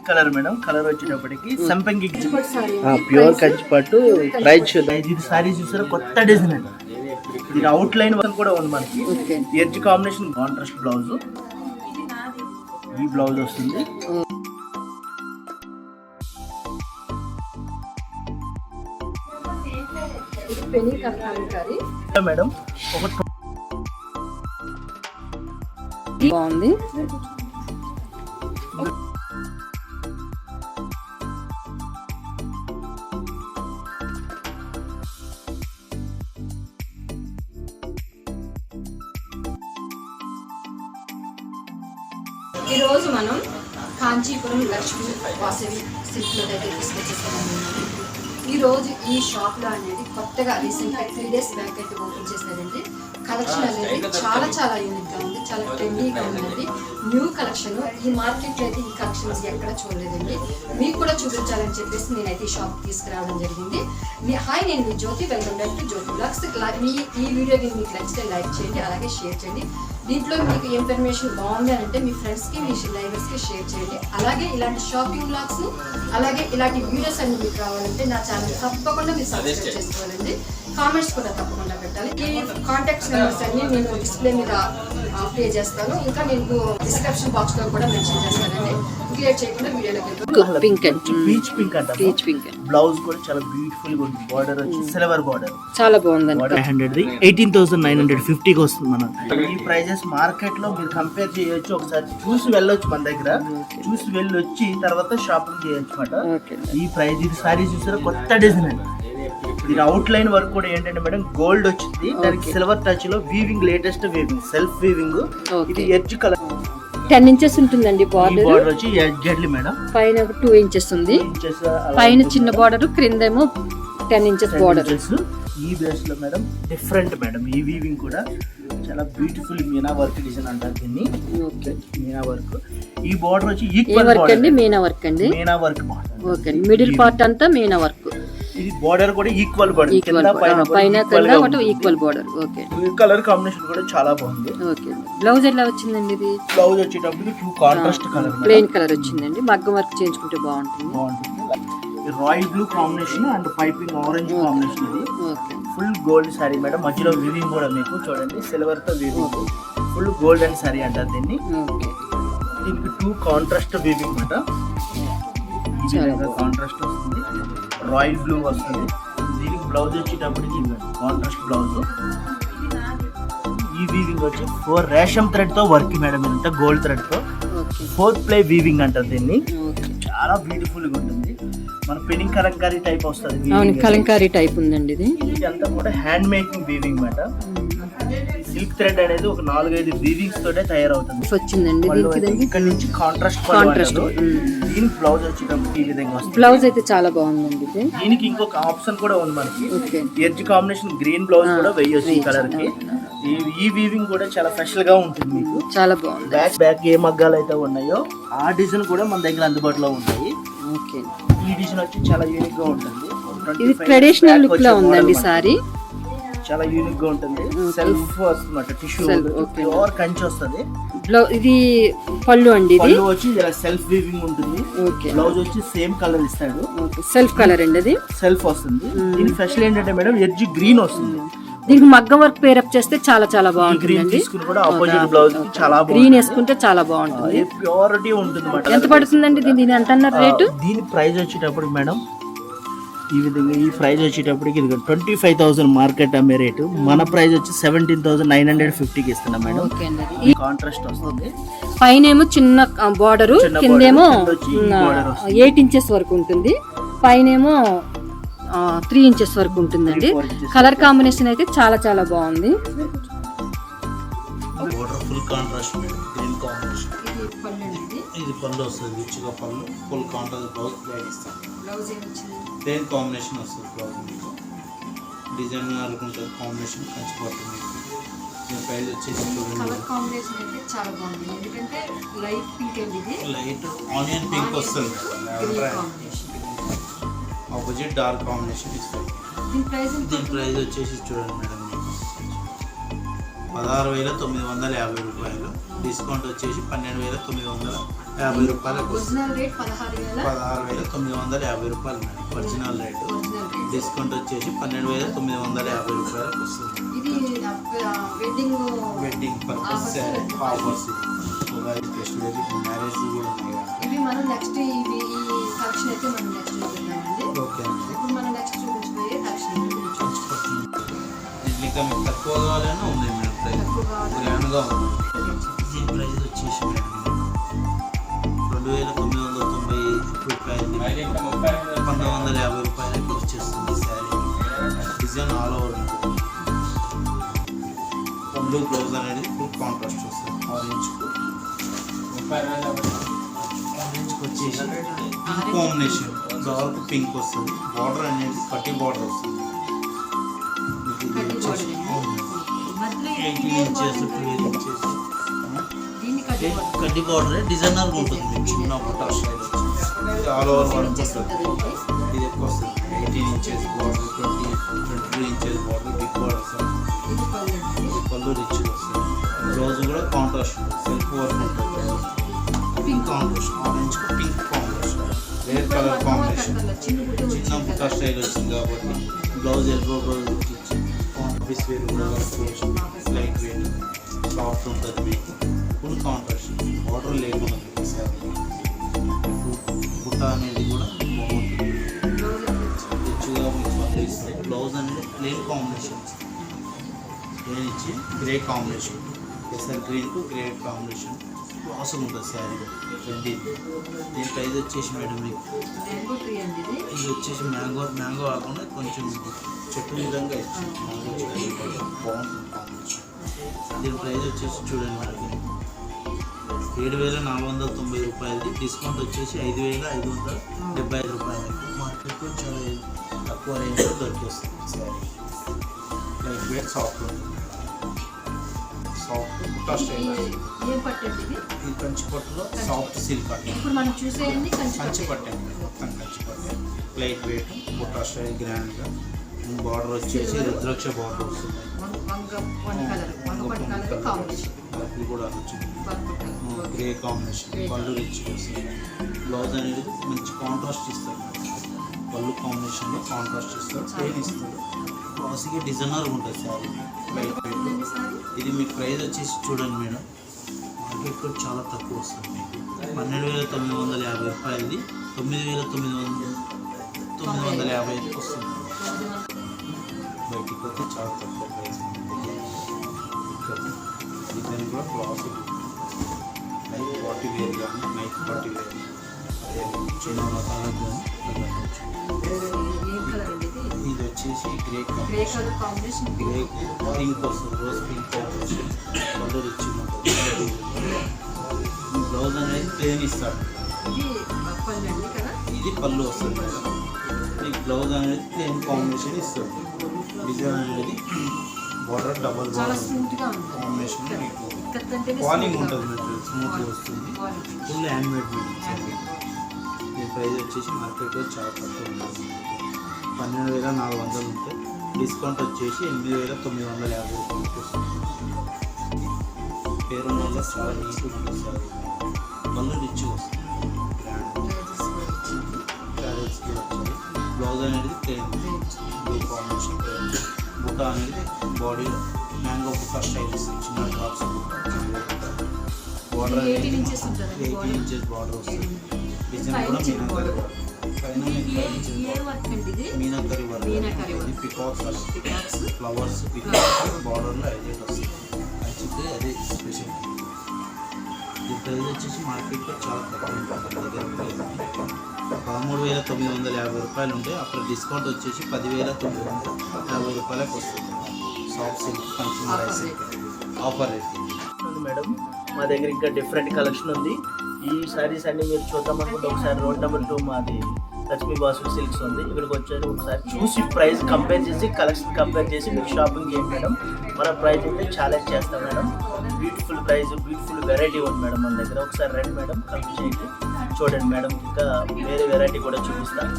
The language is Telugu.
Colour madam. కలర్ వచ్చేటప్పటికి సంపంగి ప్యూర్ కంచి పట్టు ప్రైస్ ఇది సారీ చూసారా కొత్త డిజైన్ అండి. ఇది అవుట్ లైన్ కూడా ఉంది మనకి. Edge combination contrast blouse. ఈ బ్లౌజ్ వస్తుంది. మేడం ఒక బాగుంది. ఈరోజు మనం కాంచీపురం లక్ష్మి వాసవి సిల్క్లో అయితే తీసుకొచ్చేసాము. ఈరోజు ఈ షాప్లో అనేది కొత్తగా రీసెంట్గా 3 days బ్యాక్ అయితే ఓపెన్ చేశారండి. కలెక్షన్ అనేది చాలా యూనిక్గా ఉంది, చాలా ట్రెండీగా ఉందండి. న్యూ కలెక్షన్ ఈ మార్కెట్లో అయితే ఈ కలెక్షన్స్ ఎక్కడ చూడలేదండి. మీకు కూడా చూపించాలని చెప్పేసి నేనైతే ఈ షాప్ తీసుకురావడం జరిగింది. హాయ్, నేను మీ Jyothi. Welcome back to Jyothi vlogs. ఈ వీడియో మీకు నచ్చితే లైక్ చేయండి, అలాగే షేర్ చేయండి. దీంట్లో మీకు ఇన్ఫర్మేషన్ బాగుంది అని అంటే మీ ఫ్రెండ్స్కి, మీ లైవర్స్కి షేర్ చేయండి. అలాగే ఇలాంటి షాపింగ్ వ్లాగ్స్, అలాగే ఇలాంటి వీడియోస్ అన్ని మీకు రావాలంటే నా ఛానల్ తప్పకుండా మీరు సబ్స్క్రైబ్ చేసుకోవాలండి. కామెంట్స్ కూడా తప్పకుండా పెట్టాలి. ఈ కాంటాక్ట్స్ నెంబర్స్ అన్ని నేను డిస్ప్లే మీద ప్లే చేస్తాను. ఇంకా నేను డిస్క్రిప్షన్ బాక్స్ లో కూడా మెన్షన్ చేస్తానండి. క్లియర్ చేయకుండా వీడియోలోకి వెళ్తాను. పింక్ అండి, పీచ్ పింక్ అంట. పీచ్ పింక్ బ్లౌజ్ కూడా చాలా బ్యూటిఫుల్ గా ఉంది. బార్డర్ వచ్చి సిల్వర్ బార్డర్, చాలా బాగుందండి. 18,950 కి వస్తుంది మన. ఈ ప్రైజెస్ మార్కెట్ లో మీరు కంపేర్ చేయొచ్చు. ఒకసారి చూసి వెళ్ళొచ్చు, మన దగ్గర చూసి వెళ్ళొచ్చి తర్వాత షాపింగ్ చేయొచ్చు అన్నమాట. ఈ ప్రైజ్ ఇది సారీ చూసారా కొత్త డిజైన్ అండి. ఇది అవుట్ లైన్ వర్క్ కూడా ఏంటంటే మేడం గోల్డ్ వచ్చింది, దానికి సిల్వర్ టచ్ లో weaving, latest weaving, self weaving. ఇది ఎడ్జ్ కలర్ 10 inches ఉంటుందండి. బార్డర్ వచ్చి ఎడ్జెడ్లీ మేడం. పైన 2 inches ఉంది. పైన చిన్న బార్డర్, క్రిందేమో 10 inches బార్డర్. ఈ బేస్ లో మేడం డిఫరెంట్ మేడం. ఈ వీవింగ్ కూడా చాలా బ్యూటిఫుల్ మీనా వర్క్ డిజైన్ అంటారు దీన్ని. మీనా వర్క్. ఈ బార్డర్ వచ్చి ఈక్వల్ వర్క్ అండి, మీనా వర్క్ అండి. Meena work border. Okay, middle part అంతా మీనా వర్క్. ఇది బార్డర్ కూడా ఈక్వల్ బార్డర్, పైన కింద equal border. Okay, colour combination కూడా చాలా బాగుంది. ఓకే, బ్లౌజ్ ఎలా వచ్చిందండి? ఇది బ్లౌజ్ వచ్చేటప్పుడు two contrast colour, plain colour వచ్చిందండి. మగ్గం వర్క్ చేయించుకుంటే బాగుంటుంది. Royal blue combination and piping orange combination. ఇది ఫుల్ గోల్డ్ సారీ మేడం. మధ్యలో వీవింగ్ కూడా మీకు చూడండి, సిల్వర్ తో వీవింగ్. ఫుల్ గోల్డెన్ సారీ అంటారు దీన్ని. దీనికి 2 కాంట్రాస్ట్ వీవింగ్ మాట. కాంట్రాస్ట్ వస్తుంది, రాయల్ బ్లూ వస్తుంది. దీనికి బ్లౌజ్ వచ్చేటప్పటికి కాంట్రాస్ట్ బ్లౌజ్. ఈ వీవింగ్ వచ్చి 4 రేషం థ్రెడ్ తో వర్క్ మేడం. ఇదంతా గోల్డ్ థ్రెడ్ తో 4th ప్లే వీవింగ్ అంటారు దీన్ని. చాలా బ్యూటిఫుల్ గా ఉంటుంది. మన పెనింగ్ కలంకారీ టైప్ వస్తుంది. కలంకారీ టైప్ ఉందండి ఇది. ఇదంతా కూడా హ్యాండ్ మేకింగ్ వీవింగ్ మాట. సిల్క్ థ్రెడ్ అనేది ఒక 4-5 వీవింగ్స్ తోటే తయారవుతుంది. వచ్చిందండి ఇక్కడ నుంచి కాంట్రాస్ట్. దీనికి బ్లౌజ్ వచ్చేటప్పుడు ఈ విధంగా వస్తుంది. బ్లౌజ్ అయితే చాలా బాగుందండి. దీనికి ఇంకొక ఆప్షన్ కూడా ఉంది మనకి. ఎడ్జ్ కాంబినేషన్ గ్రీన్ బ్లౌజ్ కూడా వేయొచ్చు ఈ కలర్ కి. ఈ వీవింగ్ కూడా చాలా స్పెషల్ గా ఉంటుంది మీకు. చాలా బాగుంది. బ్యాక్ ఏ మగ్గాలు అయితే ఉన్నాయో ఆ డిజైన్ కూడా మన దగ్గర అందుబాటులో ఉంటాయి. ఈ డిజైన్ వచ్చి చాలా యూనిక్ గా ఉంటుంది. ఇది ట్రెడిషనల్ లుక్ లో ఉందండి సారీ. చాలా యూనిక్ గా ఉంటుంది. సెల్ఫ్ వస్తుంది, టిష్యూ ప్యూర్ కంచి వస్తుంది. ఇది పళ్ళు అండి. ఇది పళ్ళు వచ్చి సెల్ఫ్ వీవింగ్ ఉంటుంది. బ్లౌజ్ వచ్చి సేమ్ కలర్ ఇస్తాడు. సెల్ఫ్ కలర్ అండి. అది సెల్ఫ్ వస్తుంది. దీని స్పెషల్ ఏంటంటే మేడం ఎడ్జ్ గ్రీన్ వస్తుంది. దీనికి మగ్గం వర్క్ పేరప్ చేస్తే చాలా బాగుంటుంది. గ్రీన్ వేసుకుంటే చాలా బాగుంటుంది. ప్యూరిటీ ఉంటుంది. ఎంత పడుతుందండి దీని ఎంత అన్నారు రేటు? దీని ప్రైస్ వచ్చేటప్పుడు మేడం ఈ విధంగా, ఈ ప్రైస్ వచ్చేటప్పటికి ఇది 25,000 మార్కెట్ అమ్మే రేటు. మన ప్రైస్ వచ్చి 17,950కి ఇస్తున్నాం మేడం. కాంట్రాస్ట్ వస్తుంది. పైన ఏమో చిన్న బార్డర్, కిందేమో 8 inches వరకు ఉంటుంది. పైన ఏమో 3 inches వరకు ఉంటుందండి. కలర్ కాంబినేషన్ అయితే చాలా బాగుంది. Full contrast madam. Green combination. ఇది పళ్ళు వస్తుంది, రిచ్గా పళ్ళు. ఫుల్ కాంట్రాస్ట్ బ్లౌజ్ ఇస్తాం. బ్లౌజ్ ఏమొచ్చింది? ప్లెయిన్ కాంబినేషన్ వస్తుంది బ్లౌజ్ మీకు. డిజైన్ అనుకుంటుంది కాంబినేషన్ కంచి పట్టు మీకు. దీని ప్రైస్ వచ్చేసి కలర్ కాంబినేషన్ అయితే చాలా బాగుంది. ఎందుకంటే లైట్ పింక్ అండి. ఇది లైట్ ఆనియన్ పింక్ వస్తుంది. ఆపోజిట్ డార్క్ కాంబినేషన్ ఇస్తుంది. దీని ప్రైస్ వచ్చేసి చూడండి మేడం మీకు 16,950 రూపాయలు. డిస్కౌంట్ వచ్చేసి 12,950 రూపాయలకు వస్తుంది. ఒరిజినల్ రేట్ 16,950 రూపాయలు మేడం ఒరిజినల్ రేటు. డిస్కౌంట్ వచ్చేసి 12,950 రూపాయలకు వస్తుంది. ఇది wedding purpose offers. Ugadi festival marriage కూడా ఉన్నాయి కదా. ఇవి మనం నెక్స్ట్ ఈ కలెక్షన్ అయితే మనం నెక్స్ట్ చూపిద్దామండి. ఓకే అండి. ఇప్పుడు మనం నెక్స్ట్ చూపించబోయే కలెక్షన్ ఇంకా మీకు తక్కువ కావాలన్నా ఉంది మేడం. ప్రైస్ గ్రాండ్గా ఉంది. దీని ప్రైస్ వచ్చేసి మేడం 2,990 రూపాయలు 1,150 రూపాయలకి వచ్చేస్తుంది శారీ. డిజైన్ ఆల్ ఓవర్ ఉంటుంది. బ్లూ బ్లౌజ్ అనేది ఫుల్ కాంట్రాస్ట్ వస్తుంది. ఆరెంజ్కి వచ్చేసి పింక్ కాంబినేషన్ డార్క్ పింక్ వస్తుంది. బార్డర్ అనేది కట్టి బార్డర్ వస్తుంది. 18 ఇంచెస్ 12 ఇంచెస్ కడ్డీ బార్డర్ డిజైనర్ ఉంటుంది. చిన్న పుట్ట ఆల్ ఓవర్ వర్క్ వస్తుంది. ఇది ఎక్కువ వస్తుంది. 18 inches border 22 inches border big border వస్తుంది. పళ్ళు రిచ్ వస్తుంది. బ్లౌజ్ కూడా కాంట్రాస్ట్ సెల్ఫ్ వర్క్ ఉంటుంది. Pink contrast orange pink contrast rare colour combination. చిన్న పుట్ట స్టైల్ వచ్చింది కాబట్టి బ్లౌజ్ ఎల్బో బ్లౌజ్ ఇచ్చి ఆఫీస్ వేర్ కూడా లైట్ వెయిట్ సాఫ్ట్ ఉంటుంది. మీకు ఫుల్ కాంట్రాస్ట్ బార్డర్ లేకుండా బుట్ట అనేది కూడా బాగుంటుంది. రిచ్గా మీకు పంపిస్తే బ్లౌజ్ అనేది ప్లెయిన్ కాంబినేషన్ ప్లెయిన్ ఇచ్చి grey combination SR green to grey combination అవసరం ఉంటుంది శారీ. దీని ప్రైస్ వచ్చేసి మేడం మీకు ఇది వచ్చేసి మ్యాంగో కాకుండా కొంచెం చెట్టు విధంగా ఇచ్చింది. మ్యాంగో చెట్టు బాగుంటుంది కాంబినేషన్. దీని ప్రైస్ వచ్చేసి చూడండి మేడం 7,490 రూపాయలది. డిస్కౌంట్ వచ్చేసి 5,575 రూపాయలు. మార్కెట్లో చాలా తక్కువ రేంజ్లో దొరికేస్తుంది శారీ. లైట్ వెయిట్ సాఫ్ట్ ఉంటుంది. సాఫ్ట్ బుట్టా స్టైల్. ఏం పట్టండి ఇది? ఈ కంచి పట్టులో సాఫ్ట్ సిల్క్ పట్టు. ఇప్పుడు మనం చూసేయండి కంచి పట్టు మొత్తం కంచి పట్టు లైట్ వెయిట్ బుట్టా స్టైల్ గ్రాండ్గా. బార్డర్ వచ్చేసి రుద్రాక్ష బార్డర్ వస్తుంది. పర్పుల్ కూడా వచ్చింది. గ్రే కాంబినేషన్ పళ్ళు రిచ్ వస్తుంది. బ్లౌజ్ అనేది మంచి కాంట్రాస్ట్ ఇస్తారు. పళ్ళు కాంబినేషన్లో కాంట్రాస్ట్ ఇస్తారు. ప్లెయిన్ ఇస్తారు. క్లాసిక్గా డిజైనర్ ఉంటుంది శారీ. Light wait. ఇది మీ ప్రైస్ వచ్చేసి చూడండి మేడం మార్కెట్లో చాలా తక్కువ వస్తుంది. 12,950 రూపాయలది 9,950 వస్తుంది. బయటికి వస్తే చాలా తక్కువ ప్రైస్. డిజైన్ కూడా క్లాసిక్ నైట్ పార్టీ వేర్ కానీ నైట్ పార్టీ వేర్ చిన్న రకాలకు కానీ ఇది వచ్చేసి గ్రే కాంబినేషన్ గ్రే పింక్ వస్తుంది. రోజ్ పింక్ కాంబినేషన్ కలర్ ఇచ్చింది. బ్లౌజ్ అనేది ప్లేన్ ఇస్తాడు. ఇది పళ్ళు వస్తుంది. ఈ బ్లౌజ్ అనేది ప్లేన్ కాంబినేషన్ ఇస్తాడు. డిజైన్ అనేది బార్డర్ డబల్ బార్డర్ కాంబినేషన్ మీకు వాలింగ్ ఉంటుంది. మెటీరియల్ స్మూత్గా వస్తుంది. Full handmade material. దీని ప్రైస్ వచ్చేసి మార్కెట్లో చాలా తక్కువ ఉంటుంది. 12,400 ఉంటాయి. డిస్కౌంట్ వచ్చేసి 8,950 రూపాయలకి వస్తుంది. పేరు వల్ల చాలా నీట్గా ఉంటుంది సార్. పళ్ళు రిచ్ వస్తుంది. ట్రావెల్స్ కూడా వచ్చాయి. బ్లౌజ్ అనేది ప్లెయిన్ బ్లూ కాంబినేషన్ ప్లెయిన్. బుట్ట అనేది బాడీలో మ్యాంగో బుట్ట స్టైల్ వస్తుంది. చిన్న డ్రాప్స్ బార్డర్ 18 ఇంచెస్ బార్డర్ వస్తుంది. డిజైన్ కూడా మీనాకరి బార్డర్. పైన meenakari work. Peacocks flowers peacocks బార్డర్లో హైలైట్ వస్తుంది. యాక్చువల్లీ అదే స్పెషల్. ఈ ప్రైస్ వచ్చేసి మార్కెట్లో చాలా తక్కువ ఉంటుంది. దగ్గర 13,950 రూపాయలు ఉంటాయి. అక్కడ డిస్కౌంట్ వచ్చేసి 10,950 రూపాయలకు వస్తుంది. Soft silk consumer offer rate madam. మా దగ్గర ఇంకా డిఫరెంట్ కలెక్షన్ ఉంది. ఈ సారీస్ అన్ని మీరు చూద్దాం అనుకుంటే ఒకసారి రోడ్ నెంబర్ 2 మాది లక్ష్మీ వాసవి సిల్క్స్ ఉంది. ఇక్కడికి వచ్చేసి ఒకసారి చూసి ప్రైస్ కంపేర్ చేసి కలెక్షన్ కంపేర్ చేసి మీరు షాపింగ్ చేయండి మేడం. మన ప్రైస్ అయితే ఛాలెంజ్ చేస్తాం madam. Beautiful price beautiful variety ఉంది మేడం మన దగ్గర. ఒకసారి రండి మేడం కంపేర్ చేయండి చూడండి మేడం. ఇంకా వేరే వెరైటీ కూడా చూపిస్తాను.